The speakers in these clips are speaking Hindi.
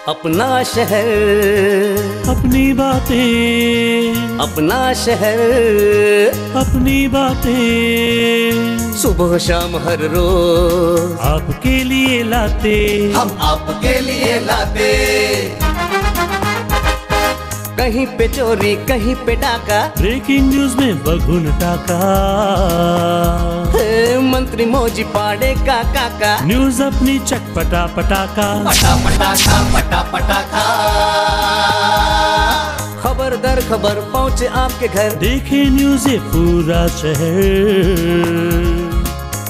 अपना शहर, अपनी बातें, अपना शहर, अपनी बातें, सुबह शाम हर रोज आपके लिए लाते, हम आपके लिए लाते। कहीं पे चोरी कहीं पे डाका, ब्रेकिंग न्यूज में बगुन टाका, मंत्री मौजी पाड़े का काका, न्यूज अपनी चटपटा पटाखा, पटा पटाखा पटा पटाखा। खबर दर खबर पहुँचे आपके घर, देखे न्यूज ये पूरा शहर।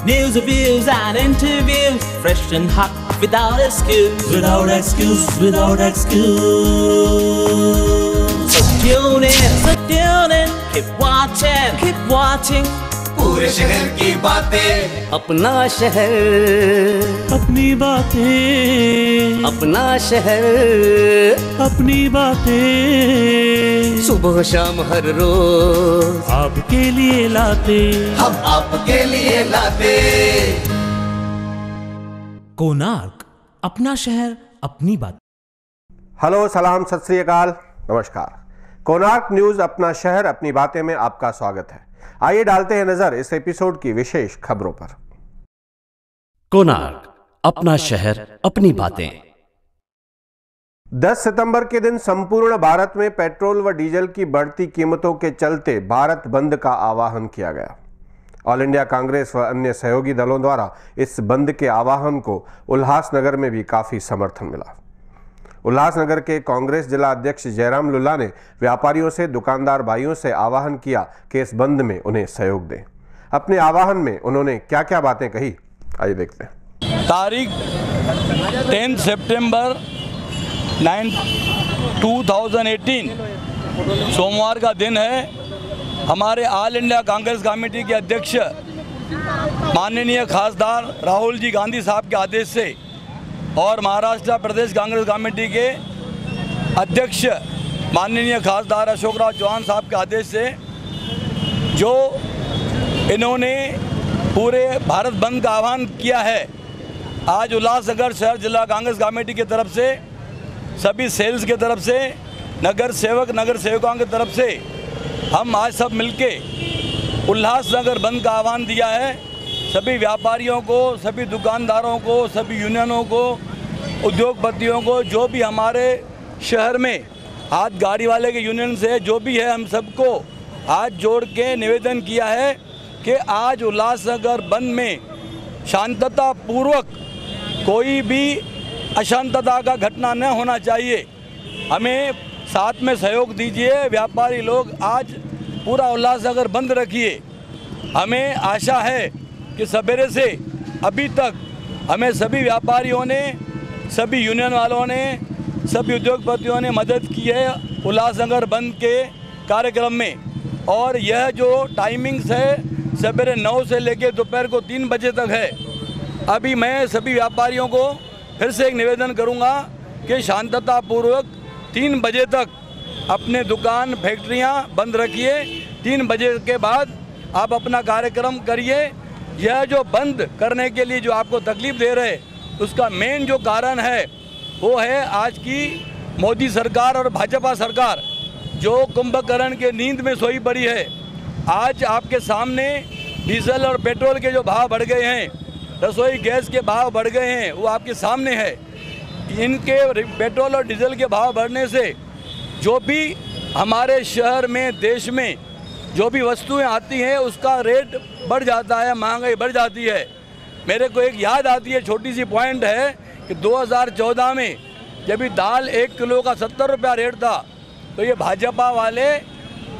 News, reviews and interviews, fresh and hot, without excuse. Without excuse, without excuse. So tune in, keep watching. पूरे शहर की बातें, अपना शहर, अपनी बातें, अपना शहर, अपनी बातें, सुबह शाम हर रोज आपके लिए लाते, हम आपके लिए लाते। कोणार्क, अपना शहर अपनी बात। हेलो, सलाम, सत श्री अकाल, नमस्कार। कोणार्क न्यूज अपना शहर अपनी बातें में आपका स्वागत है। आइए डालते हैं नजर इस एपिसोड की विशेष खबरों पर। कोणार्क, अपना शहर अपनी बातें। 10 सितंबर के दिन संपूर्ण भारत में पेट्रोल व डीजल की बढ़ती कीमतों के चलते भारत बंद का आह्वान किया गया। ऑल इंडिया कांग्रेस व अन्य सहयोगी दलों द्वारा इस बंद के आह्वान को उल्लासनगर में भी काफी समर्थन मिला। उल्लासनगर के कांग्रेस जिला अध्यक्ष जयराम लुल्ला ने व्यापारियों से, दुकानदार भाइयों से आह्वान किया कि इस बंद में उन्हें सहयोग दें। अपने आह्वान में उन्होंने क्या क्या बातें कही, आइए देखते हैं। तारीख 10 सितंबर 2018 सोमवार का दिन है। हमारे ऑल इंडिया कांग्रेस कमेटी के अध्यक्ष माननीय खासदार राहुल जी गांधी साहब के आदेश से और महाराष्ट्र प्रदेश कांग्रेस कमेटी के अध्यक्ष माननीय खासदार अशोक राव चौहान साहब के आदेश से जो इन्होंने पूरे भारत बंद का आह्वान किया है, आज उल्लासनगर शहर जिला कांग्रेस कमेटी की तरफ से, सभी सेल्स के तरफ से, नगर सेवक नगर सेवकों की तरफ से हम आज सब मिलके उल्लासनगर बंद का आह्वान दिया है। सभी व्यापारियों को, सभी दुकानदारों को, सभी यूनियनों को, उद्योगपतियों को, जो भी हमारे शहर में हाथ गाड़ी वाले के यूनियन से जो भी है, हम सबको हाथ जोड़ के निवेदन किया है कि आज उल्लासनगर बंद में शांतता पूर्वक कोई भी अशांतता का घटना न होना चाहिए। हमें साथ में सहयोग दीजिए। व्यापारी लोग आज पूरा उल्लासनगर बंद रखिए। हमें आशा है कि सवेरे से अभी तक हमें सभी व्यापारियों ने, सभी यूनियन वालों ने, सभी उद्योगपतियों ने मदद की है उल्लासनगर बंद के कार्यक्रम में। और यह जो टाइमिंग्स है सवेरे 9 से लेकर दोपहर को 3 बजे तक है। अभी मैं सभी व्यापारियों को फिर से एक निवेदन करूंगा कि शांततापूर्वक 3 बजे तक अपने दुकान फैक्ट्रियां बंद रखिए। 3 बजे के बाद आप अपना कार्यक्रम करिए। यह जो बंद करने के लिए जो आपको तकलीफ दे रहे, उसका मेन जो कारण है वो है आज की मोदी सरकार और भाजपा सरकार जो कुंभकर्ण के नींद में सोई पड़ी है। आज आपके सामने डीजल और पेट्रोल के जो भाव बढ़ गए हैं, रसोई गैस के भाव बढ़ गए हैं, वो आपके सामने है। इनके पेट्रोल और डीजल के भाव बढ़ने से जो भी हमारे शहर में, देश में जो भी वस्तुएं आती हैं उसका रेट बढ़ जाता है, महंगाई बढ़ जाती है। मेरे को एक याद आती है, छोटी सी पॉइंट है कि 2014 में जब भी दाल 1 किलो का 70 रुपया रेट था, तो ये भाजपा वाले,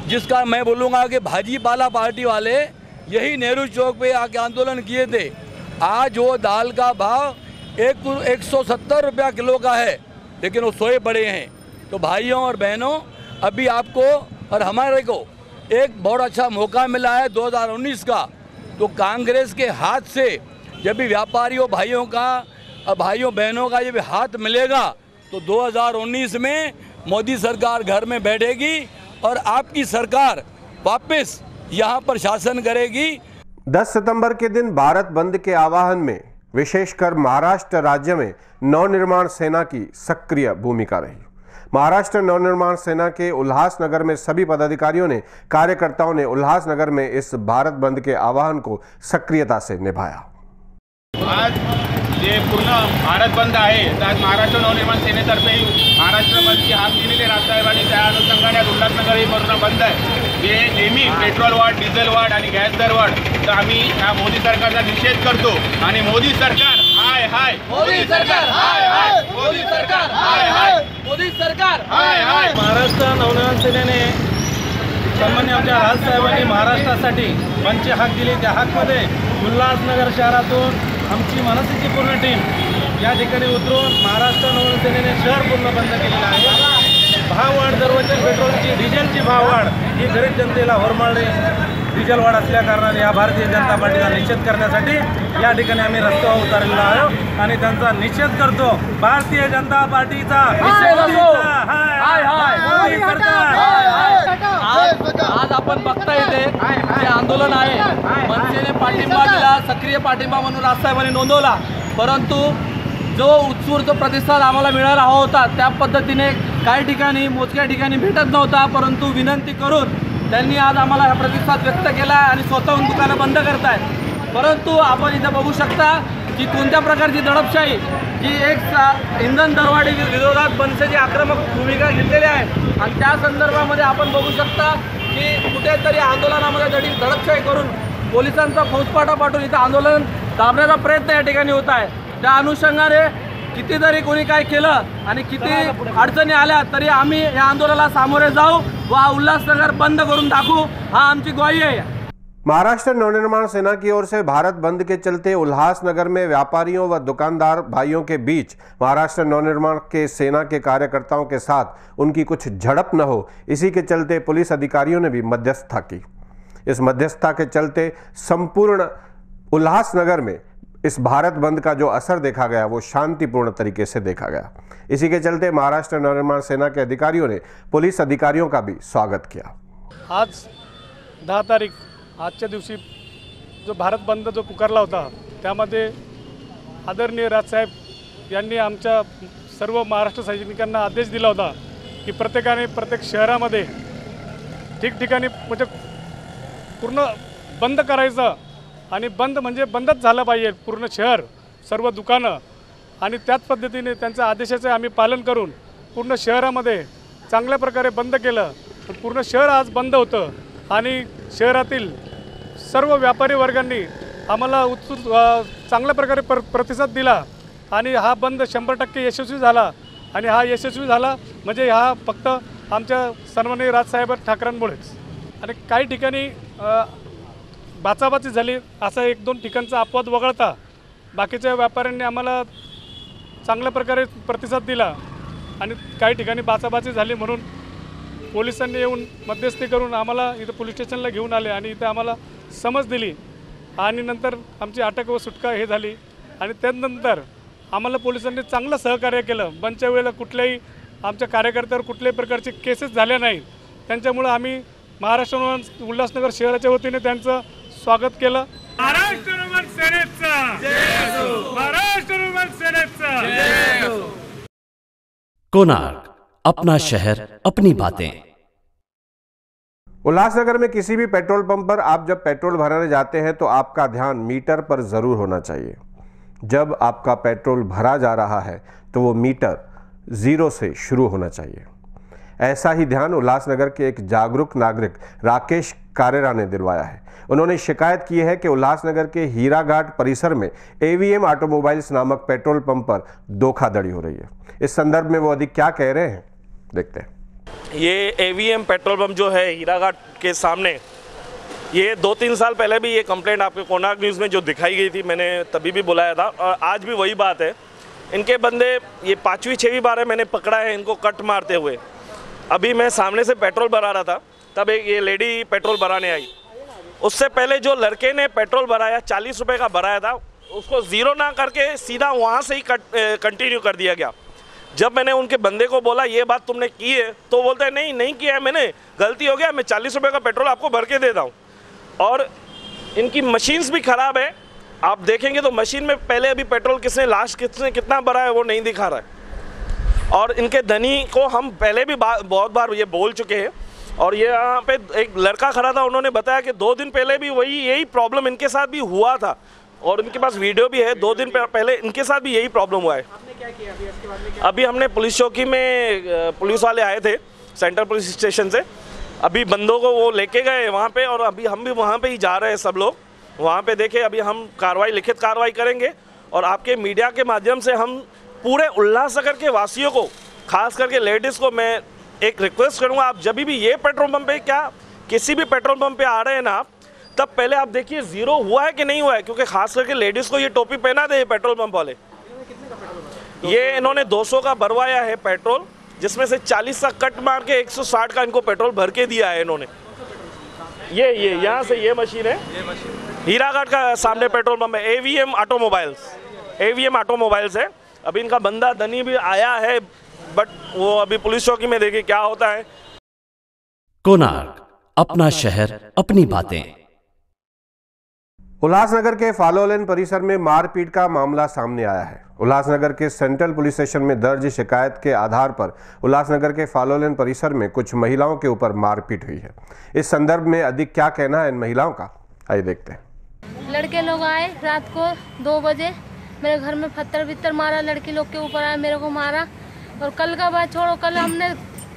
जिसका मैं बोलूँगा कि भाजीपाला पार्टी वाले, यही नेहरू चौक पे आके आंदोलन किए थे। आज वो दाल का भाव 170 रुपया किलो का है, लेकिन वो सोए पड़े हैं। तो भाइयों और बहनों, अभी आपको और हमारे को एक बहुत अच्छा मौका मिला है 2019 का। तो कांग्रेस के हाथ से जब भी व्यापारियों भाइयों का और भाइयों बहनों का जब हाथ मिलेगा, तो 2019 में मोदी सरकार घर में बैठेगी और आपकी सरकार वापस यहाँ पर शासन करेगी। 10 सितंबर के दिन भारत बंद के आह्वान में विशेषकर महाराष्ट्र राज्य में नवनिर्माण सेना की सक्रिय भूमिका रही। महाराष्ट्र नवनिर्माण सेना के उल्लासनगर में सभी पदाधिकारियों ने, कार्यकर्ताओं ने उल्लासनगर में इस भारत बंद के आह्वान को सक्रियता से निभाया। आज जे पूर्ण भारत बंद आहे, आज महाराष्ट्र नवनिर्माण सेनेतर्फे महाराष्ट्र बंदची हाक दिलेली राजसाहेबांनी, त्या अनुषंगाने उल्हासनगर हे पूर्ण बंद आहे। जे नेहमी पेट्रोल वाढ, डिझेल वाढ आणि गॅस दर वाढ, तर आम्ही या मोदी सरकारचा निषेध करतो आणि मोदी सरकार हाय हाय, मोदी सरकार हाय हाय, मोदी सरकार हाय हाय, मोदी सरकार हाय हाय। महाराष्ट्र नवनिर्माण सेनेने सन्मान्य आमच्या राजसाहेबांनी महाराष्ट्रासाठी बंदची हाक दिली। त्या हाकमध्ये उल्हासनगर शहरातून आमची मनसेची पूर्ण टीम या ठिकाणी उतरून महाराष्ट्र नवनिर्माण सेनेने शहर पूर्ण बंद केलेलं आहे। भाववाढ, दररोजच्या पेट्रोलची, डिझेलची भाववाढ ही गरीब जनतेला होरमाळणे, डिझेल वाढ असल्या कारणाने या भारतीय जनता पार्टीचा निषेध करण्यासाठी या ठिकाणी आम्ही रस्त्यावर उतरलेलो आहोत आणि त्यांचा निषेध करतो। भारतीय जनता पार्टीचा मोदी सरकार। आज आपण बघता येते जे आंदोलन आहे, मनसेने पाठिंबा दिला, सक्रिय पाठिंबा म्हणून राजसाहेबांनी नोंदवला, परंतु जो उत्स्फूर्त प्रतिसाद आम्हाला मिळाला होता त्या पद्धतीने काही ठिकाणी, मोजक्या ठिकाणी भेटत नव्हता, परंतु विनंती करून त्यांनी आज आम्हाला हा प्रतिसाद व्यक्त केला आणि स्वतःहून दुकानं बंद करतायत। परंतु आपण इथं बघू शकता की कोणत्या प्रकारची दडपशाही, जी एक इंधन दरवाढी विरोधात मनसेची आक्रमक भूमिका घेतलेली आहे आणि त्या संदर्भामध्ये आपण बघू शकता की कुठेतरी आंदोलनामध्ये दडपशाही करून पोलिसांचा फौजफाटा पाठवून इथं आंदोलन दाबण्याचा प्रयत्न या ठिकाणी होत आहे। त्या अनुषंगाने कितीतरी कोणी काय केलं आणि किती अडचणी आल्या तरी आम्ही या आंदोलनाला सामोरे जाऊ व हा उल्हासनगर बंद करून दाखवू, हा आमची ग्वाही आहे। महाराष्ट्र नवनिर्माण सेना की ओर से भारत बंद के चलते उल्लासनगर में व्यापारियों व दुकानदार भाइयों के बीच महाराष्ट्र नवनिर्माण के सेना के कार्यकर्ताओं के साथ उनकी कुछ झड़प न हो, इसी के चलते पुलिस अधिकारियों ने भी मध्यस्थता की। इस मध्यस्थता के चलते संपूर्ण उल्लासनगर में इस भारत बंद का जो असर देखा गया वो शांतिपूर्ण तरीके से देखा गया। इसी के चलते महाराष्ट्र नवनिर्माण सेना के अधिकारियों ने पुलिस अधिकारियों का भी स्वागत किया। आज 10 तारीख, आजच्या दिवशी जो भारत बंद जो पुकारला होता त्यामध्ये आदरणीय राजसाहेब यांनी आमच्या सर्व महाराष्ट्र सैनिकांना आदेश दिला होता की प्रत्येकाने प्रत्येक शहरामध्ये ठिकठिकाणी म्हणजे पूर्ण बंद करायचं आणि बंद म्हणजे बंदच झालं पाहिजे पूर्ण शहर, सर्व दुकानं, आणि त्याच पद्धतीने त्यांच्या आदेशाचे आम्ही पालन करून पूर्ण शहरामध्ये चांगल्या प्रकारे बंद केलं। पूर्ण शहर आज बंद होतं आणि शहरातील सर्व व्यापारी वर्गांनी आम्हाला चांगल्या प्रकारे प्रतिसाद दिला आणि हा बंद 100% यशस्वी झाला। आणि हा यशस्वी झाला म्हणजे हा फक्त आमच्या सन्माननीय राजसाहेब ठाकरेंमुळेच। आणि काही ठिकाणी बाचाबाची झाली, असा 1-2 ठिकाणचा अपवाद वगळता बाकीच्या व्यापाऱ्यांनी आम्हाला चांगल्या प्रकारे प्रतिसाद दिला आणि काही ठिकाणी बाचाबाची झाली म्हणून पोलिसांनी येऊन मध्यस्थी करून आम्हाला इथं पोलीस स्टेशनला घेऊन आले आणि इथं आम्हाला समज दिली आणि नंतर आमची अटक व सुटका हे झाली। आणि त्यानंतर आम्हाला पोलिसांनी चांगलं सहकार्य केलं। बंदच्या वेळेला कुठल्याही आमच्या कार्यकर्त्यावर कुठल्याही प्रकारचे केसेस झाल्या नाही, त्यांच्यामुळे आम्ही महाराष्ट्र उल्हासनगर शहराच्या वतीने त्यांचं स्वागत केलं। महाराष्ट्र नवनिर्माण सेनेचा जय हो, महाराष्ट्र नवनिर्माण सेनेचा जय हो। कोणार्क, अपना शहर अपनी बातें। उल्लासनगर में किसी भी पेट्रोल पंप पर आप जब पेट्रोल भराने जाते हैं तो आपका ध्यान मीटर पर ज़रूर होना चाहिए। जब आपका पेट्रोल भरा जा रहा है तो वो मीटर 0 से शुरू होना चाहिए। ऐसा ही ध्यान उल्लासनगर के एक जागरूक नागरिक राकेश कारेरा ने दिलवाया है। उन्होंने शिकायत की है कि उल्लासनगर के हीराघाट परिसर में AVM ऑटोमोबाइल्स नामक पेट्रोल पंप पर धोखाधड़ी हो रही है। इस संदर्भ में वो अधिक क्या कह रहे हैं, देखते हैं। ये AVM पेट्रोल पंप जो है हीराघाट के सामने, ये 2-3 साल पहले भी ये कंप्लेंट आपके कोणार्क न्यूज़ में जो दिखाई गई थी, मैंने तभी भी बुलाया था और आज भी वही बात है। इनके बंदे ये 5वीं-6वीं बार है मैंने पकड़ा है इनको कट मारते हुए। अभी मैं सामने से पेट्रोल भरा रहा था, तब एक ये लेडी पेट्रोल भराने आई। उससे पहले जो लड़के ने पेट्रोल भराया 40 रुपये का भराया था, उसको 0 ना करके सीधा वहाँ से ही कंटिन्यू कर दिया गया। जब मैंने उनके बंदे को बोला ये बात तुमने की है, तो बोलते हैं नहीं किया है मैंने, गलती हो गया, मैं 40 रुपये का पेट्रोल आपको भर के देता हूँ। और इनकी मशीन्स भी ख़राब है, आप देखेंगे तो मशीन में पहले अभी पेट्रोल किसने कितना भरा है वो नहीं दिखा रहा है। और इनके धनी को हम पहले भी बहुत बार ये बोल चुके हैं। और ये यहाँ पे एक लड़का खड़ा था, उन्होंने बताया कि 2 दिन पहले भी यही प्रॉब्लम इनके साथ भी हुआ था और इनके पास वीडियो भी है। 2 दिन पहले इनके साथ भी यही प्रॉब्लम हुआ है। अभी हमने पुलिस चौकी में पुलिस वाले आए थे सेंट्रल पुलिस स्टेशन से, अभी बंदों को वो लेके गए वहाँ पे और अभी हम भी वहाँ पे ही जा रहे हैं सब लोग वहाँ पे। देखे अभी हम लिखित कार्रवाई करेंगे और आपके मीडिया के माध्यम से हम पूरे उल्लासनगर के वासियों को, खास करके लेडीज़ को मैं एक रिक्वेस्ट करूँगा, आप जब भी ये पेट्रोल पंप पे क्या किसी भी पेट्रोल पंप पे आ रहे हैं ना आप, तब पहले आप देखिए ज़ीरो हुआ है कि नहीं हुआ है, क्योंकि खास करके लेडीज़ को ये टोपी पहना दे पेट्रोल पंप वाले। ये इन्होंने 200 का भरवाया है पेट्रोल, जिसमें से 40 का कट मार के 160 का इनको पेट्रोल भर के दिया है इन्होंने। ये यहाँ से ये मशीन है, हीराघाट का सामने पेट्रोल पंप है, AVM ऑटोमोबाइल्स है। अभी इनका बंदा धनी भी आया है, बट वो अभी पुलिस चौकी में देखिए क्या होता है। कोणार्क, अपना शहर अपनी बातें। उल्लासनगर के फालोलेन परिसर में मारपीट का मामला सामने आया है। उल्लासनगर के सेंट्रल पुलिस स्टेशन में दर्ज शिकायत के आधार पर उल्लासनगर के फालोलेन परिसर में कुछ महिलाओं के ऊपर मारपीट हुई है। इस संदर्भ में अधिक क्या कहना है इन महिलाओं का, आइए देखते हैं। लड़के लोग आए रात को 2 बजे, मेरे घर में पत्थर वित्तर मारा, लड़की लोग के ऊपर आए, मेरे को मारा। और कल का बात छोड़ो, कल हमने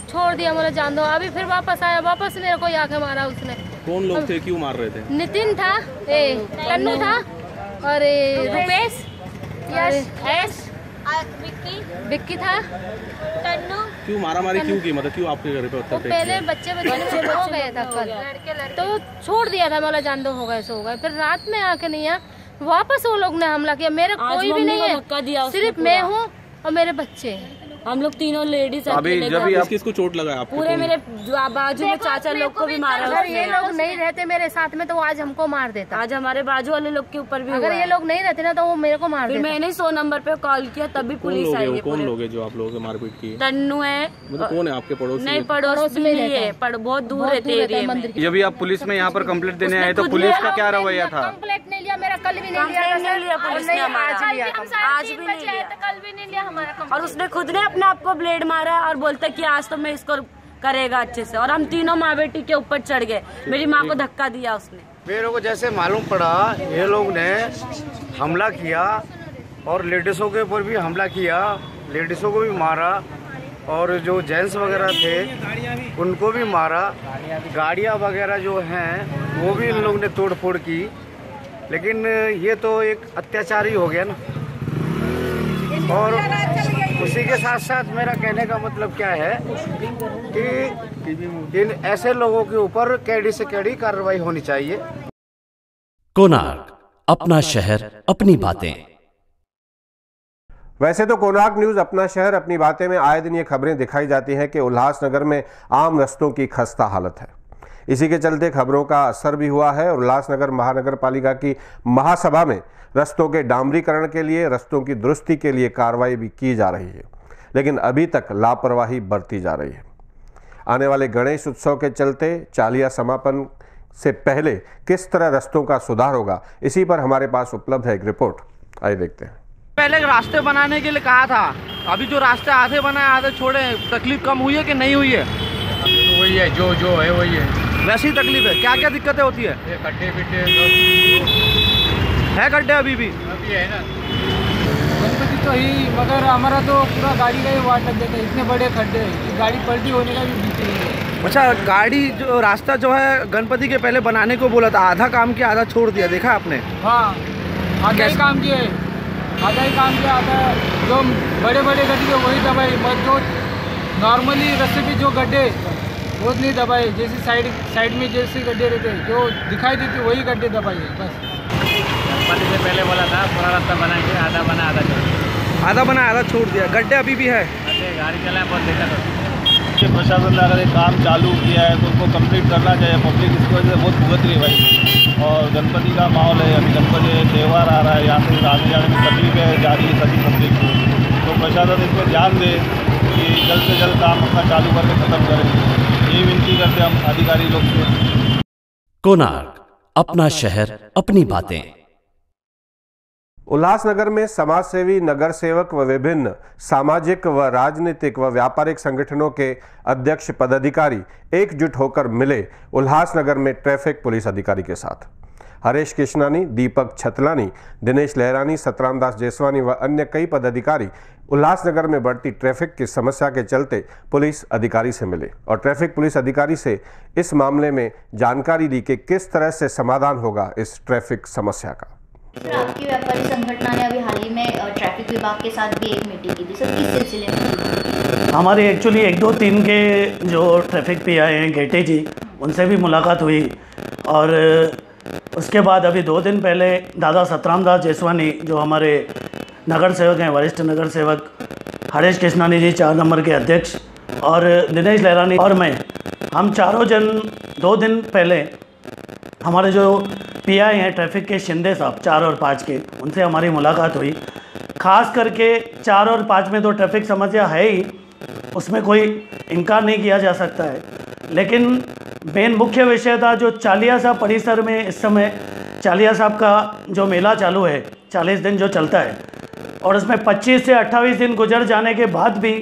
छोड़ दिया, मतलब जान दो। अभी फिर वापस आया, वापस मेरे को आके मारा उसने। कौन लोग थे, क्यों मार रहे थे? नितिन था, तन्नू था और रुपेश, विक्की था, तन्नू। क्यों मारामारी क्यों की, मतलब क्यों आपके घर पे पत्थर फेंके? पहले बच्चे हो गया था कल, तो छोड़ दिया था, मतलब जान दो हो गए सो हो गए। फिर रात में आके नहीं आया, वापस वो लोग ने हमला किया। मेरे कोई भी नहीं है, सिर्फ मैं हूँ और मेरे बच्चे हैं, हम लोग तीनों लेडीज। अभी जब भी किसको चोट लगा आपको? पूरे मेरे बाजू में चाचा लोग को भी मारा। अगर ये लोग नहीं रहते मेरे साथ में तो वो आज हमको मार देता। आज हमारे बाजू वाले लोग के ऊपर भी, अगर ये लोग नहीं रहते ना तो वो मेरे को मार देता। मैंने 100 नंबर पे कॉल किया, तभी पुलिस आई है। कौन लोग है जो आप लोगों से मारपीट की? तन्नू है। मतलब कौन है आपके पड़ोस? नहीं, पड़ोस में है, बहुत दूर रहते हैं। जब भी आप पुलिस में यहाँ पर कंप्लेंट देने आए तो पुलिस का क्या रवैया था? कंप्लेंट नहीं लिया मेरा, कल भी नहीं लिया पुलिस ने, आज भी नहीं लिया, कल भी नहीं लिया हमारा। और उसने खुद ने अपने आप को ब्लेड मारा और बोलता कि आज तो मैं इसको करेगा अच्छे से। और हम तीनों माँ बेटी के ऊपर चढ़ गए, मेरी माँ को धक्का दिया उसने। मेरे को जैसे मालूम पड़ा ये लोग ने हमला किया और लेडीजों के ऊपर भी हमला किया, लेडीजों को भी मारा और जो जेंट्स वगैरह थे उनको भी मारा। गाड़ियाँ वगैरह जो हैं वो भी इन लोग ने तोड़ फोड़ की। लेकिन ये तो एक अत्याचार ही हो गया ना। और उसी के साथ साथ मेरा कहने का मतलब क्या है कि इन ऐसे लोगों के ऊपर कैडी से कैडी कार्रवाई होनी चाहिए। कोणार्क, अपना शहर अपनी बातें। वैसे तो कोणार्क न्यूज अपना शहर अपनी बातें में आए दिन ये खबरें दिखाई जाती हैं कि उल्लासनगर में आम रस्तों की खस्ता हालत है। इसी के चलते खबरों का असर भी हुआ है। उल्लासनगर महानगर पालिका की महासभा में रस्तों के डामरीकरण के लिए, रस्तों की दुरुस्ती के लिए कार्रवाई भी की जा रही है, लेकिन अभी तक लापरवाही बरती जा रही है। आने वाले गणेश उत्सव के चलते चालिया समापन से पहले किस तरह रस्तों का सुधार होगा, इसी पर हमारे पास उपलब्ध है एक रिपोर्ट, आइए देखते हैं। पहले रास्ते बनाने के लिए कहा था, अभी जो रास्ते आधे बनाए आधे छोड़े, तकलीफ कम हुई है कि नहीं हुई है? वही है, जो है वही है, वैसी तकलीफ है। क्या क्या दिक्कतें होती है? खड्डे पिड्डे है, खड्डे अभी भी है ना। गणपति तो ही, मगर हमारा तो पूरा गाड़ी का ही वाट लग जाता है, इतने बड़े खड्डे हैं, गाड़ी पलटी होने का भी भीती है। अच्छा, गाड़ी जो रास्ता जो है गणपति के पहले बनाने को बोला था, आधा काम किया आधा छोड़ दिया, देखा आपने? हाँ, आधा ही काम किया है, आधा ही काम किया, आधा जो बड़े बड़े गड्ढे वही दबाए, जो नॉर्मली रास्ते पे जो गड्ढे वो नहीं दबाए, जैसे साइड में जैसे गड्ढे रहते जो दिखाई देते वही गड्ढे दबाए बस। गणपति से पहले बोला था पूरा रास्ता बनाएंगे, आधा बना आधा छोड़ दिया, आधा बना आधा छोड़ दिया, गड्ढे अभी भी है। गाड़ी चलाए बहुत दिक्कत होती है। प्रशासन ने अगर एक काम चालू किया है तो उसको कंप्लीट करना चाहिए। पब्लिक इसकी वजह से बहुत भुगत रही है भाई। और गणपति का माहौल है, अभी गणपति त्यौहार आ रहा है, यहाँ से आने जाने में तकलीफें जा रही है सभी पब्लिक को। तो प्रशासन इस पर ध्यान दे कि जल्द से जल्द काम अपना चालू करके खत्म करें, यही विनती करते हम अधिकारी लोग से। कोणार्क, अपना शहर अपनी बातें। उल्लासनगर में समाजसेवी, नगर सेवक व विभिन्न सामाजिक व राजनीतिक व व्यापारिक संगठनों के अध्यक्ष पदाधिकारी एकजुट होकर मिले उल्लासनगर में ट्रैफिक पुलिस अधिकारी के साथ। हरेश कृष्णानी, दीपक छतलानी, दिनेश लहरानी, सतराम दास जेसवानी व अन्य कई पदाधिकारी उल्लासनगर में बढ़ती ट्रैफिक की समस्या के चलते पुलिस अधिकारी से मिले और ट्रैफिक पुलिस अधिकारी से इस मामले में जानकारी दी कि किस तरह से समाधान होगा इस ट्रैफिक समस्या का। सर, आपकी व्यापारी संगठन ने अभी हाल ही में ट्रैफिक विभाग के साथ भी एक मीटिंग की थी सर, किस सिलसिले में? हमारे एक्चुअली 1, 2, 3 के जो ट्रैफिक पे आए हैं गेटे जी, उनसे भी मुलाकात हुई और उसके बाद अभी 2 दिन पहले दादा सतराम दास जेसवानी जो हमारे नगर सेवक हैं, वरिष्ठ नगर सेवक, हरेश कृष्णानी जी 4 नंबर के अध्यक्ष और दिनेश लहरानी और मैं, हम चारों जन 2 दिन पहले हमारे जो पीआई हैं ट्रैफिक के शिंदे साहब 4 और 5 के, उनसे हमारी मुलाकात हुई। ख़ास करके 4 और 5 में तो ट्रैफिक समस्या है ही, उसमें कोई इनकार नहीं किया जा सकता है, लेकिन मेन मुख्य विषय था जो चालिया साहब परिसर में इस समय चालिया साहब का जो मेला चालू है 40 दिन जो चलता है और उसमें 25 से 28 दिन गुजर जाने के बाद भी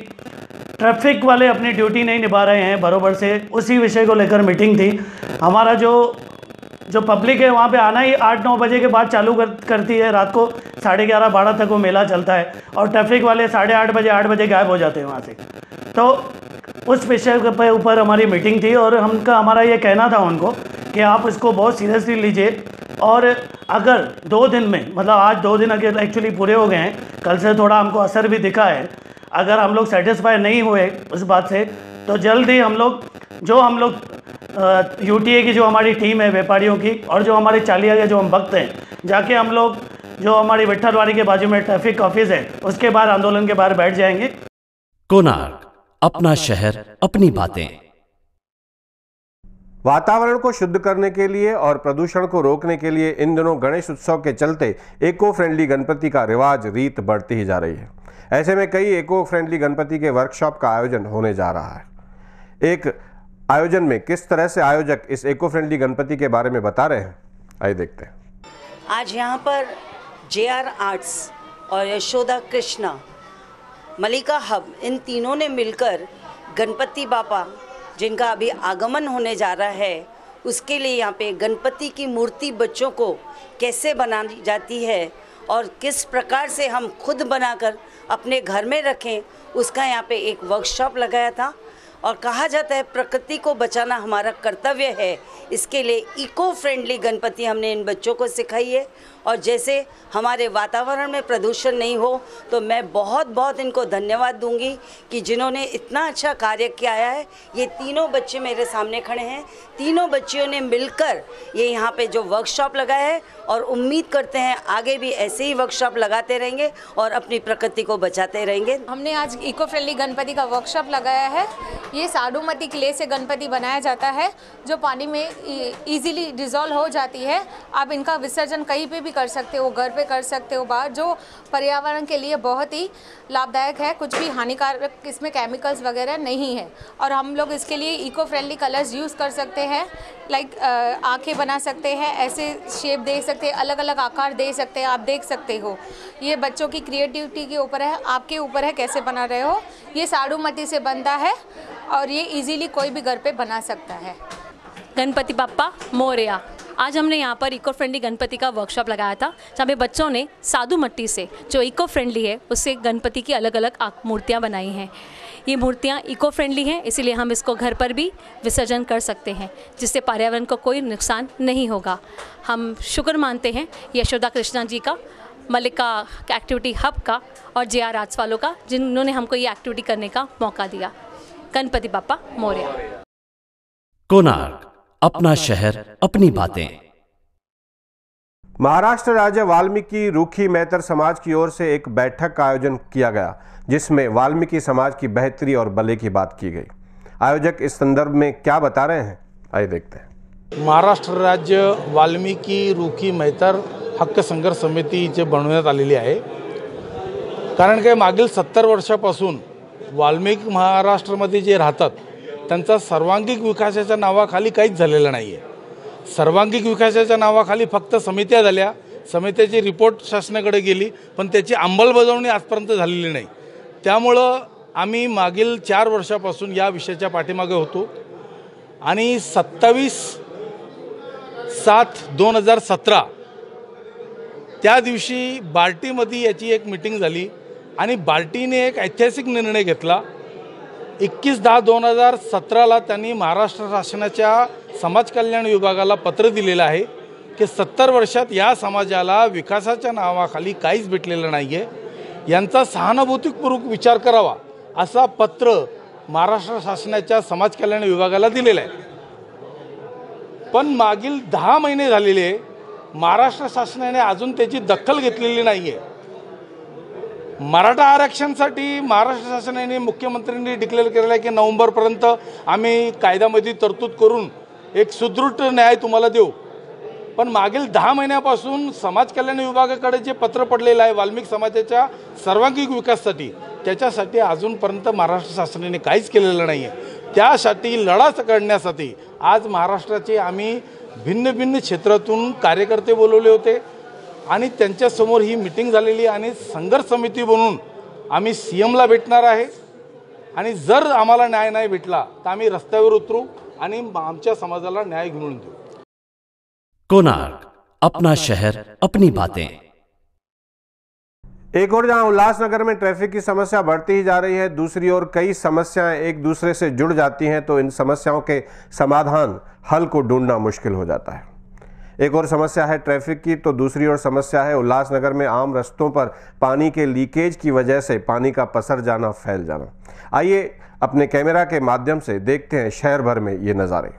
ट्रैफिक वाले अपनी ड्यूटी नहीं निभा रहे हैं बराबर से। उसी विषय को लेकर मीटिंग थी। हमारा जो पब्लिक है वहाँ पे आना ही 8-9 बजे के बाद चालू करती है, रात को 11:30-12 तक वो मेला चलता है और ट्रैफिक वाले 8:30 बजे 8 बजे गायब हो जाते हैं वहाँ से। तो उस विषय के ऊपर हमारी मीटिंग थी और हमारा ये कहना था उनको कि आप इसको बहुत सीरियसली लीजिए और अगर 2 दिन में, मतलब आज 2 दिन अगर एक्चुअली पूरे हो गए हैं, कल से थोड़ा हमको असर भी दिखा है, अगर हम लोग सेटिस्फाई नहीं हुए उस बात से तो जल्द ही हम लोग यूटीए की जो हमारी टीम है व्यापारियों की और जो हमारे चालिया के जो हम भक्त हैं, जाके हम लोग जो हमारी विट्ठलवाड़ी के बाजू में ट्रैफिक ऑफिस है उसके बाहर आंदोलन के बाहर बैठ जाएंगे। कोणार्क, अपना शहर, अपनी बातें। वातावरण को शुद्ध करने के लिए और प्रदूषण को रोकने के लिए इन दिनों गणेश उत्सव के चलते इको फ्रेंडली गणपति का रिवाज रीत बढ़ती ही जा रही है। ऐसे में कई इको फ्रेंडली गणपति के वर्कशॉप का आयोजन होने जा रहा है। एक आयोजन में किस तरह से आयोजक इस इको फ्रेंडली गणपति के बारे में बता रहे हैं, आइए देखते हैं। आज यहाँ पर JR आर्ट्स और यशोदा कृष्णा, मलिका हब, इन तीनों ने मिलकर गणपति बापा जिनका अभी आगमन होने जा रहा है उसके लिए यहाँ पे गणपति की मूर्ति बच्चों को कैसे बनाई जाती है और किस प्रकार से हम खुद बनाकर अपने घर में रखें, उसका यहाँ पे एक वर्कशॉप लगाया था। और कहा जाता है प्रकृति को बचाना हमारा कर्तव्य है, इसके लिए इको फ्रेंडली गणपति हमने इन बच्चों को सिखाई है। और जैसे हमारे वातावरण में प्रदूषण नहीं हो तो मैं बहुत इनको धन्यवाद दूंगी कि जिन्होंने इतना अच्छा कार्य किया है। ये तीनों बच्चे मेरे सामने खड़े हैं, तीनों बच्चियों ने मिलकर ये यहाँ पे जो वर्कशॉप लगाया है और उम्मीद करते हैं आगे भी ऐसे ही वर्कशॉप लगाते रहेंगे और अपनी प्रकृति को बचाते रहेंगे। हमने आज इको फ्रेंडली गणपति का वर्कशॉप लगाया है। ये साडूमती क्ले से गणपति बनाया जाता है जो पानी में इजीली डिज़ोल्व हो जाती है। आप इनका विसर्जन कहीं पे भी कर सकते हो, घर पे कर सकते हो, बाहर, जो पर्यावरण के लिए बहुत ही लाभदायक है। कुछ भी हानिकारक इसमें केमिकल्स वगैरह नहीं है और हम लोग इसके लिए इको फ्रेंडली कलर्स यूज़ कर सकते हैं। लाइक आंखें बना सकते हैं, ऐसे शेप दे सकते हैं, अलग अलग आकार दे सकते हैं, आप देख सकते हो। ये बच्चों की क्रिएटिविटी के ऊपर है, आपके ऊपर है कैसे बना रहे हो। ये साडूमती से बनता है और ये इजीली कोई भी घर पे बना सकता है। गणपति बप्पा मोरया। आज हमने यहाँ पर इको फ्रेंडली गणपति का वर्कशॉप लगाया था जहाँ पे बच्चों ने साधु मट्टी से, जो इको फ्रेंडली है, उससे गणपति की अलग अलग मूर्तियाँ बनाई हैं। ये मूर्तियाँ इको फ्रेंडली हैं, इसीलिए हम इसको घर पर भी विसर्जन कर सकते हैं जिससे पर्यावरण को कोई नुकसान नहीं होगा। हम शुक्र मानते हैं यशोदा कृष्णा जी का, मलिका एक्टिविटी हब का और JR आर्ट्स वालों का, जिन्होंने हमको ये एक्टिविटी करने का मौका दिया। गणपति बापा मोरया। कोणार्क, अपना शहर, अपनी बातें। महाराष्ट्र राज्य वाल्मीकि रूखी मैतर समाज की ओर से एक बैठक का आयोजन किया गया जिसमें वाल्मीकि समाज की बेहतरी और भले की बात की गई। आयोजक इस संदर्भ में क्या बता रहे हैं, आइए देखते हैं। महाराष्ट्र राज्य वाल्मीकि रूखी मैतर हक्क संघर्ष समिती जे बनवण्यात आलेली आहे, कारण की मागील 70 वर्षापासून वाल्मीकि महाराष्ट्रामध्ये जे राहतात त्यांचा सर्वांगीण विकासाच्या नावाखाली काहीच झालेलं नाही आहे। सर्वांगीण विकासाच्या नावाखाली फक्त समित्या झाल्या, समितीची रिपोर्ट शासनाकडे गेली, पण त्याची अंमलबजावणी आजपर्यंत झालेली नाही. त्यामुळं आम्ही मागील 4 वर्षापासून या विषयाच्या पाठीमागे होतो आणि 27/7/2017 त्या दिवशी बार्टीमध्ये याची एक मीटिंग झाली आणि बार्टीने एक ऐतिहासिक निर्णय घेतला. 21/10/2017 त्यांनी महाराष्ट्र शासनाच्या समाज कल्याण विभागाला पत्र दिलेलं आहे की 70 वर्षात या समाजाला विकासाच्या नावाखाली काहीच भेटलेलं नाही आहे, यांचा सहानुभूतीपूर्वक विचार करावा असा पत्र महाराष्ट्र शासनाच्या समाज कल्याण विभागाला दिलेलं आहे. पण मागील 10 महिने झालेले महाराष्ट्र शासनाने अजून त्याची दखल घेतलेली नाही आहे. मराठा आरक्षणासाठी महाराष्ट्र शासनाने मुख्यमंत्र्यांनी डिक्लेअर केलेलं आहे की नोव्हेंबरपर्यंत आम्ही कायद्यामध्ये तरतूद करून एक सुदृढ न्याय तुम्हाला देऊ. पण मागील 10 महिन्यापासून समाज कल्याण विभागाकडे जे पत्र पडलेलं आहे वाल्मिक समाजाच्या सर्वांगीण विकासासाठी, त्याच्यासाठी अजूनपर्यंत महाराष्ट्र शासनाने काहीच केलेलं नाही आहे. त्यासाठी लढा करण्यासाठी आज महाराष्ट्राचे आम्ही भिन्न भिन्न क्षेत्रातून कार्यकर्ते बोलवले होते आणि त्यांच्यासमोर ही मीटिंग झालेली आणि संघर्ष समिती बनवून आम्ही CMला भेटणार आहे आणि जर आम्हाला न्याय नाही भेटला तर आम्ही रस्त्यावर उतरू आणि आमच्या समाजाला न्याय घेऊन देऊ. कोणार्क, अपना शहर अपनी बातें. एक और जहां उल्लासनगर में ट्रैफिक की समस्या बढ़ती ही जा रही है, दूसरी ओर कई समस्याएं एक दूसरे से जुड़ जाती हैं, तो इन समस्याओं के समाधान हल को ढूंढना मुश्किल हो जाता है. एक और समस्या है ट्रैफिक की, तो दूसरी ओर समस्या है उल्लासनगर में आम रास्तों पर पानी के लीकेज की वजह से पानी का पसर जाना, फैल जाना. आइए अपने कैमरा के माध्यम से देखते हैं शहर भर में ये नज़ारे.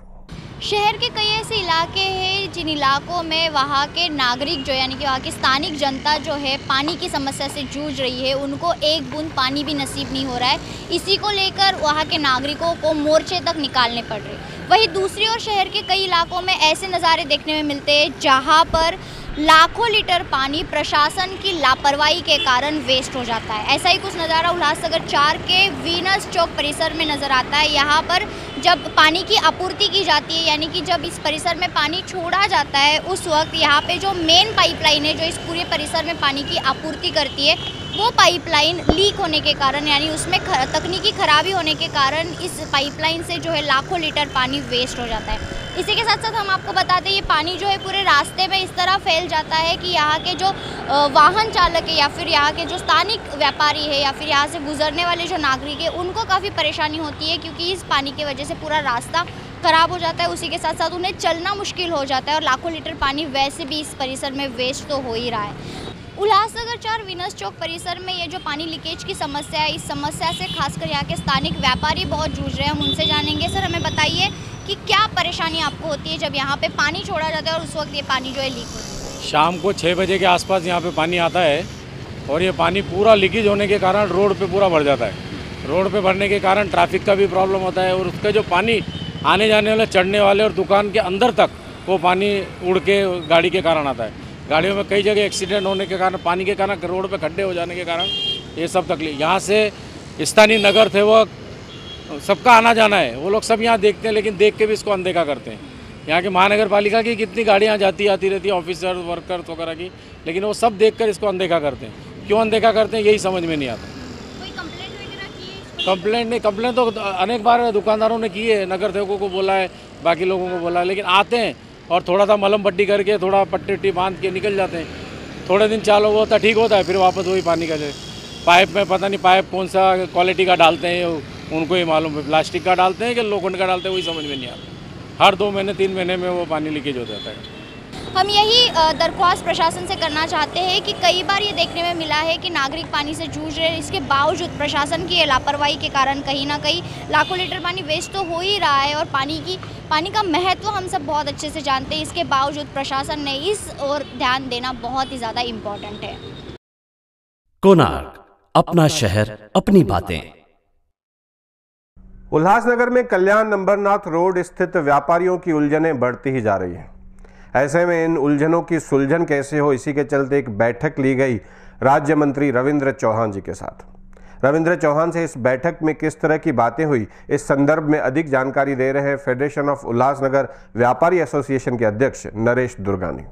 शहर के कई ऐसे इलाके हैं जिन इलाकों में वहाँ के नागरिक जो यानी कि वहाँ की स्थानिक जनता जो है पानी की समस्या से जूझ रही है, उनको एक बूंद पानी भी नसीब नहीं हो रहा है. इसी को लेकर वहाँ के नागरिकों को मोर्चे तक निकालने पड़ रहे. वहीं दूसरी ओर शहर के कई इलाकों में ऐसे नज़ारे देखने में मिलते हैं जहाँ पर लाखों लीटर पानी प्रशासन की लापरवाही के कारण वेस्ट हो जाता है. ऐसा ही कुछ नज़ारा उल्लासनगर 4 के वीनस चौक परिसर में नज़र आता है. यहाँ पर जब पानी की आपूर्ति की जाती है, यानी कि जब इस परिसर में पानी छोड़ा जाता है, उस वक्त यहाँ पे जो मेन पाइपलाइन है जो इस पूरे परिसर में पानी की आपूर्ति करती है, वो पाइपलाइन लीक होने के कारण यानी उसमें तकनीकी खराबी होने के कारण इस पाइपलाइन से जो है लाखों लीटर पानी वेस्ट हो जाता है. इसी के साथ साथ हम आपको बताते हैं ये पानी जो है पूरे रास्ते में इस तरह फैल जाता है कि यहाँ के जो वाहन चालक है या फिर यहाँ के जो स्थानिक व्यापारी है या फिर यहाँ से गुजरने वाले जो नागरिक है, उनको काफ़ी परेशानी होती है क्योंकि इस पानी की वजह से पूरा रास्ता ख़राब हो जाता है. उसी के साथ साथ उन्हें चलना मुश्किल हो जाता है और लाखों लीटर पानी वैसे भी इस परिसर में वेस्ट तो हो ही रहा है. उल्लासनगर 4 वीनस चौक परिसर में ये जो पानी लीकेज की समस्या है, इस समस्या से खासकर यहाँ के स्थानिक व्यापारी बहुत जूझ रहे हैं. हम उनसे जानेंगे. सर, हमें बताइए कि क्या परेशानी आपको होती है जब यहाँ पे पानी छोड़ा जाता है और उस वक्त ये पानी जो है लीक होता है? शाम को 6 बजे के आसपास यहाँ पे पानी आता है और ये पानी पूरा लीकेज होने के कारण रोड पे पूरा भर जाता है. रोड पे भरने के कारण ट्रैफिक का भी प्रॉब्लम होता है और उसका जो पानी आने जाने वाले, चढ़ने वाले और दुकान के अंदर तक वो पानी उड़ के गाड़ी के कारण आता है. गाड़ियों में कई जगह एक्सीडेंट होने के कारण, पानी के कारण, रोड पे खड्डे हो जाने के कारण ये सब तकलीफ. यहाँ से स्थानीय नगर थे वो सबका आना जाना है, वो लोग सब यहाँ देखते हैं, लेकिन देख के भी इसको अनदेखा करते हैं. यहाँ के महानगर पालिका की कितनी गाड़ियाँ आती रहती है, ऑफिसर वर्कर्स वगैरह की, लेकिन वो सब देखकर इसको अनदेखा करते हैं. क्यों अनदेखा करते हैं यही समझ में नहीं आता. कंप्लेंट नहीं, कंप्लेंट तो अनेक बार दुकानदारों ने की है, नगर सेवकों को बोला है, बाकी लोगों को बोला है, लेकिन आते हैं और थोड़ा सा मलम पट्टी करके थोड़ा पट्टी वट्टी बांध के निकल जाते हैं. थोड़े दिन चालू होता है, ठीक होता है, फिर वापस वही पानी का पाइप में पता नहीं पाइप कौन सा क्वालिटी का डालते हैं, उनको ही मालूम है. प्लास्टिक का डालते हैं कि लोखंड का डालते हैं वही समझ में नहीं आता. हर 2 महीने 3 महीने में वो पानी लीकेज हो जाता है. हम यही दरख्वास्त प्रशासन से करना चाहते हैं कि कई बार ये देखने में मिला है कि नागरिक पानी से जूझ रहे हैं, इसके बावजूद प्रशासन की लापरवाही के कारण कहीं ना कहीं लाखों लीटर पानी वेस्ट तो हो ही रहा है. और पानी का महत्व हम सब बहुत अच्छे से जानते हैं, इसके बावजूद प्रशासन ने इस ओर ध्यान देना बहुत ही ज़्यादा इम्पोर्टेंट है. कोणार्क, अपना शहर अपनी बातें. उल्लासनगर में कल्याण नंबरनाथ रोड स्थित व्यापारियों की उलझनें बढ़ती ही जा रही हैं. ऐसे में इन उलझनों की सुलझन कैसे हो, इसी के चलते एक बैठक ली गई राज्य मंत्री रविंद्र चौहान जी के साथ. रविंद्र चौहान से इस बैठक में किस तरह की बातें हुई, इस संदर्भ में अधिक जानकारी दे रहे हैं फेडरेशन ऑफ उल्लासनगर व्यापारी एसोसिएशन के अध्यक्ष नरेश दुर्गानी.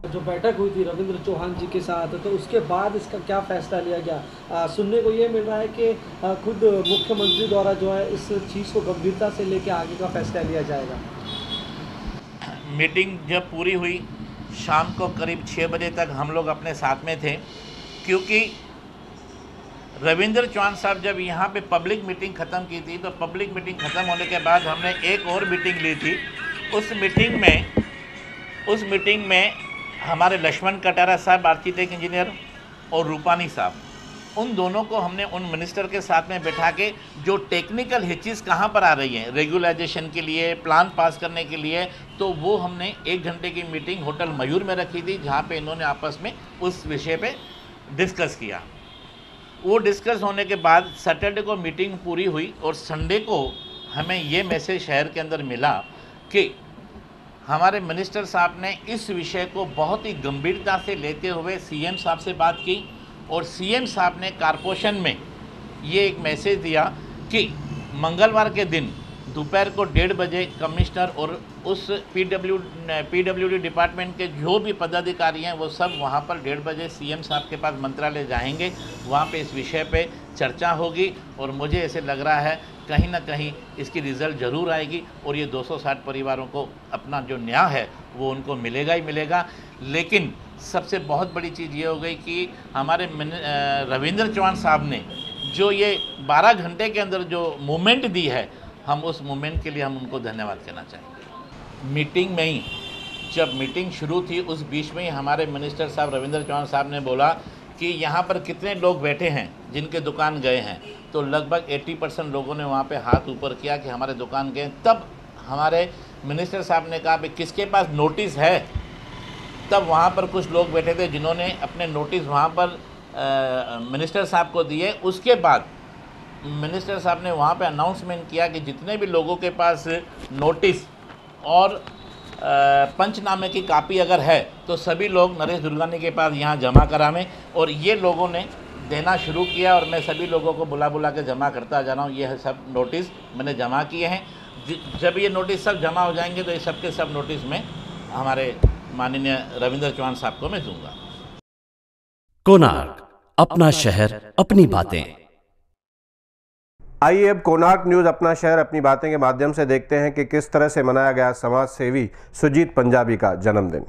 जो बैठक हुई थी रविंद्र चौहान जी के साथ, तो उसके बाद इसका क्या फैसला लिया गया? सुनने को ये मिल रहा है कि खुद मुख्यमंत्री द्वारा जो है इस चीज़ को गंभीरता से लेकर आगे का फैसला लिया जाएगा। मीटिंग जब पूरी हुई, शाम को करीब 6 बजे तक हम लोग अपने साथ में थे, क्योंकि रविंद्र चौहान साहब जब यहाँ पे पब्लिक मीटिंग ख़त्म की थी, तो पब्लिक मीटिंग ख़त्म होने के बाद हमने एक और मीटिंग ली थी। उस मीटिंग में हमारे लक्ष्मण कटारा साहब आर्किटेक्ट इंजीनियर और रूपानी साहब, उन दोनों को हमने उन मिनिस्टर के साथ में बैठा के जो टेक्निकल हिचेस कहाँ पर आ रही हैं रेगुलाइजेशन के लिए, प्लान पास करने के लिए, तो वो हमने 1 घंटे की मीटिंग होटल मयूर में रखी थी, जहाँ पे इन्होंने आपस में उस विषय पे डिस्कस किया। वो डिस्कस होने के बाद सैटरडे को मीटिंग पूरी हुई और संडे को हमें ये मैसेज शहर के अंदर मिला कि हमारे मिनिस्टर साहब ने इस विषय को बहुत ही गंभीरता से लेते हुए सीएम साहब से बात की और सीएम साहब ने कॉर्पोरेशन में ये एक मैसेज दिया कि मंगलवार के दिन दोपहर को 1:30 बजे कमिश्नर और उस पीडब्ल्यूडी डिपार्टमेंट के जो भी पदाधिकारी हैं वो सब वहाँ पर 1:30 बजे सीएम साहब के पास मंत्रालय जाएंगे। वहाँ पे इस विषय पे चर्चा होगी और मुझे ऐसे लग रहा है कहीं ना कहीं इसकी रिज़ल्ट ज़रूर आएगी और ये 260 परिवारों को अपना जो न्याय है वो उनको मिलेगा ही मिलेगा। लेकिन सबसे बहुत बड़ी चीज़ ये हो गई कि हमारे रविंद्र चौहान साहब ने जो ये 12 घंटे के अंदर जो मूवमेंट दी है, हम उस मूवमेंट के लिए हम उनको धन्यवाद कहना चाहेंगे। मीटिंग में ही जब मीटिंग शुरू थी उस बीच में ही हमारे मिनिस्टर साहब रविंद्र चौहान साहब ने बोला कि यहाँ पर कितने लोग बैठे हैं जिनके दुकान गए हैं, तो लगभग 80% लोगों ने वहाँ पे हाथ ऊपर किया कि हमारे दुकान गए। तब हमारे मिनिस्टर साहब ने कहा भाई किसके पास नोटिस है, तब वहाँ पर कुछ लोग बैठे थे जिन्होंने अपने नोटिस वहाँ पर मिनिस्टर साहब को दिए। उसके बाद मिनिस्टर साहब ने वहाँ पे अनाउंसमेंट किया कि जितने भी लोगों के पास नोटिस और पंचनामे की कापी अगर है तो सभी लोग नरेश दुर्गानी के पास यहाँ जमा करावें। और ये लोगों ने देना शुरू किया और मैं सभी लोगों को बुला के जमा करता जा रहा हूँ। ये सब नोटिस मैंने जमा किए हैं। जब ये नोटिस सब जमा हो जाएंगे तो ये सब के सब नोटिस में हमारे माननीय रविंद्र चौहान साहब को मैं दूंगा। कोणार्क, अपना शहर अपनी बातें। आइए अब कोणार्क न्यूज़ अपना शहर अपनी बातें के माध्यम से देखते हैं कि किस तरह से मनाया गया समाज सेवी सुजीत पंजाबी का जन्मदिन।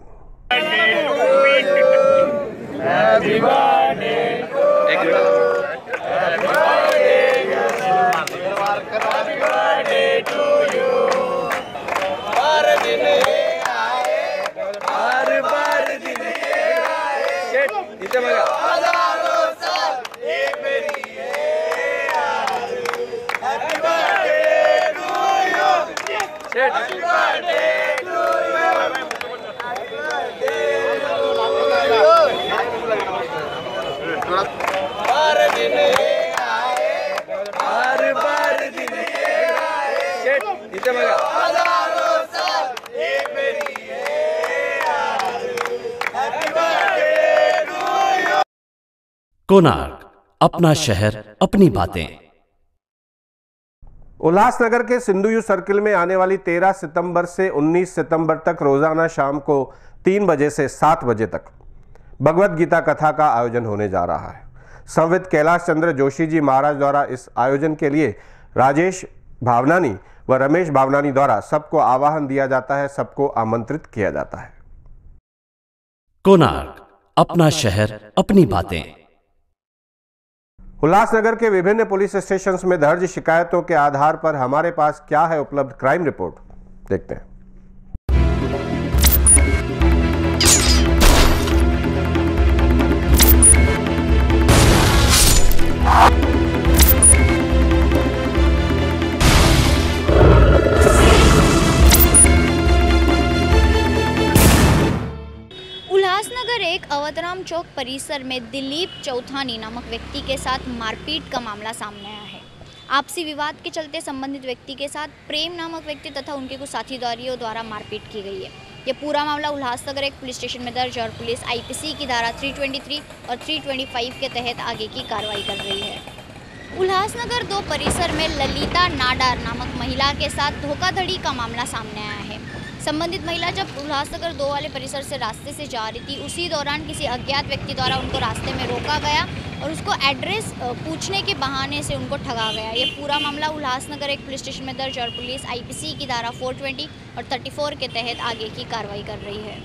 कोणार्क, अपना शहर अपनी बातें। उल्लासनगर के सिंधु सर्किल में आने वाली 13 सितंबर से 19 सितंबर तक रोजाना शाम को 3 बजे से 7 बजे तक भगवत गीता कथा का आयोजन होने जा रहा है। संवित कैलाश चंद्र जोशी जी महाराज द्वारा इस आयोजन के लिए राजेश भावनानी व रमेश भावनानी द्वारा सबको आह्वान दिया जाता है, सबको आमंत्रित किया जाता है। कोणार्क, अपना शहर अपनी बातें। उल्लासनगर के विभिन्न पुलिस स्टेशंस में दर्ज शिकायतों के आधार पर हमारे पास क्या है उपलब्ध क्राइम रिपोर्ट, देखते हैं। उल्लासनगर एक अवधराम चौक परिसर में दिलीप चौथानी नामक व्यक्ति के साथ मारपीट का मामला सामने आया है। आपसी विवाद के चलते संबंधित व्यक्ति के साथ प्रेम नामक व्यक्ति तथा उनके कुछ साथीदारियों द्वारा मारपीट की गई है। यह पूरा मामला उल्लासनगर एक पुलिस स्टेशन में दर्ज और पुलिस आईपीसी की धारा 323 और 325 के तहत आगे की कार्रवाई कर रही है। उल्लासनगर 2 परिसर में ललिता नाडार नामक महिला के साथ धोखाधड़ी का मामला सामने आया है। संबंधित महिला जब उल्लासनगर 2 वाले परिसर से रास्ते से जा रही थी, उसी दौरान किसी अज्ञात व्यक्ति द्वारा उनको रास्ते में रोका गया और उसको एड्रेस पूछने के बहाने से उनको ठगा गया। ये पूरा मामला उल्लासनगर एक पुलिस स्टेशन में दर्ज और पुलिस IPC की धारा 420 और 34 के तहत आगे की कार्रवाई कर रही है।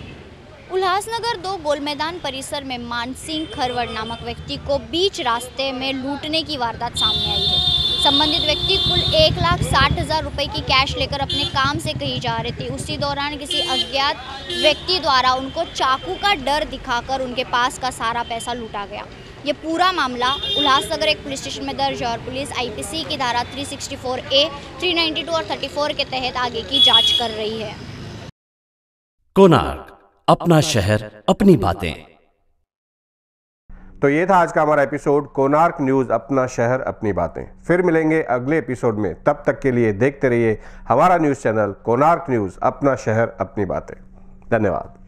उल्लासनगर 2 गोल मैदान परिसर में मानसिंह खरवड़ नामक व्यक्ति को बीच रास्ते में लूटने की वारदात सामने आई है। संबंधित व्यक्ति कुल 1,60,000 रुपये की कैश लेकर अपने काम से कहीं जा रहे थे। उसी दौरान किसी अज्ञात व्यक्ति द्वारा उनको चाकू का डर दिखाकर उनके पास का सारा पैसा लूटा गया। ये पूरा मामला उल्लासनगर एक पुलिस स्टेशन में दर्ज और पुलिस IPC की धारा 364A, 392 और 34 के तहत आगे की जांच कर रही है। कोणार्क, अपना शहर अपनी बातें। तो ये था आज का हमारा एपिसोड कोणार्क न्यूज़ अपना शहर अपनी बातें। फिर मिलेंगे अगले एपिसोड में, तब तक के लिए देखते रहिए हमारा न्यूज़ चैनल कोणार्क न्यूज़ अपना शहर अपनी बातें। धन्यवाद।